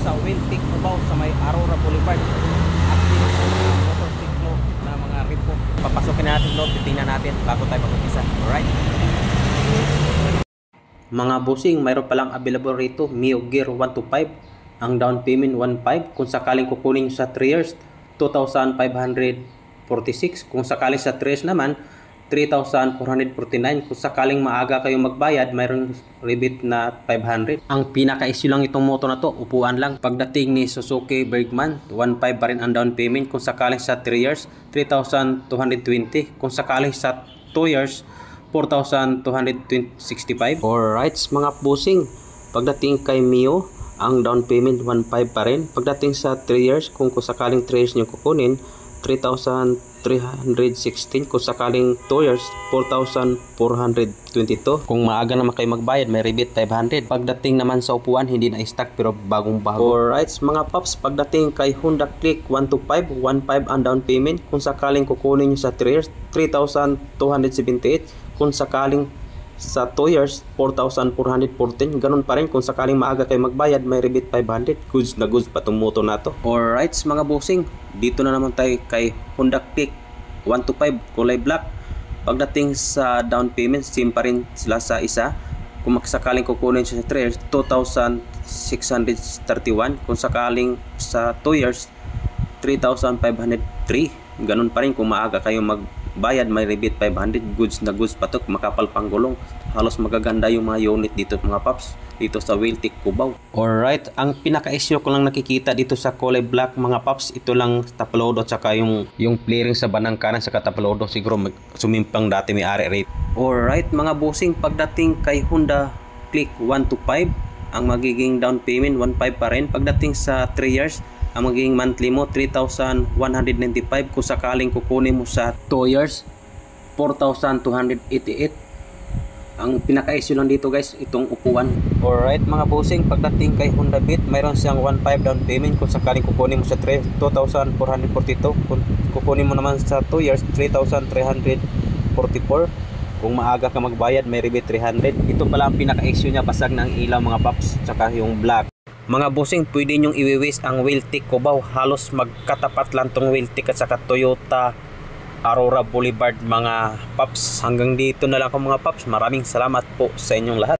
sa Wiltic Cubao sa may Aurora Boulevard. Active sa mga motorsiklo na mga repo. Papasukin natin loob, titingnan natin bago tayo mag-umpisa. Alright. Mga bossing, mayroon palang available rito Mio Gear 125. Ang down payment 1.5. Kung sakaling kukunin sa 3 years, 2,546. Kung sakaling sa 3 years naman, 3,449. Kung sakaling maaga kayong magbayad, mayroong rebate na 500. Ang pinaka-issue lang itong motor na to, upuan lang. Pagdating ni Suzuki Bergman, 1.5 pa rin ang down payment. Kung sakaling sa 3 years, 3,220. Kung sakaling sa 2 years, 4,265. Alright mga bossing, pagdating kay Mio, ang down payment 1.5 pa rin. Pagdating sa 3 years, kung sakaling 3 years nyo kukunin, 3,316. Kung sakaling 2 years, 4,422. Kung maaga naman kayo magbayad, may rebate 500. Pagdating naman sa upuan, hindi na stock pero bagong bago. Alright mga paps, pagdating kay Honda Click 125, 1.5 ang down payment. Kung sakaling kukunin nyo sa 3 years, 3,278. Kung sakaling sa 2 years, 4,414. Ganun pa rin. Kung sakaling maaga kayo magbayad, may rebate 500. Goods na goods pa itong motor na to. Alright mga bossing, dito na naman tayo kay Honda Click 125 kulay black. Pagdating sa down payment, same pa rin sila sa isa. Kung sakaling kukunin siya sa 3 years, 2,631. Kung sakaling sa 2 years, 3,503. Ganun pa rin. Kung maaga kayo magbayad, may rebate 500. Goods na goods pa ito. Makapal pang gulong. Halos magaganda yung mga unit dito mga paps, dito sa Wiltic Cubao. Alright, ang pinaka-issue ko lang nakikita dito sa kulay black mga paps, ito lang taplodo at saka yung flaring sa banang kanan sa taplodo. Siguro sumimpang dati may ari rate. Alright mga bossing, pagdating kay Honda Click 125, ang magiging down payment 1.5 pa rin. Pagdating sa 3 years, ang magiging monthly mo 3,195. Kung sakaling kukunin mo sa 2 years, 4,288. Ang pinaka-issue lang dito guys, itong upuan. Alright mga bossing, pagdating kay Honda Beat, mayroon siyang 1.5 down payment. Kung sakaling kukunin mo sa 2,442. Kung kukunin mo naman sa 2 years, 3,344. Kung maaga ka magbayad, may rebate 300. Ito pala ang pinaka-issue niya, basag ng ilaw mga paps, tsaka yung black. Mga bossing, pwede nyong iwiwis ang Wiltic Cubao. Halos magkatapat lang tong Wiltic at saka Toyota Aurora Boulevard mga paps. Hanggang dito na lang ako mga paps. Maraming salamat po sa inyong lahat.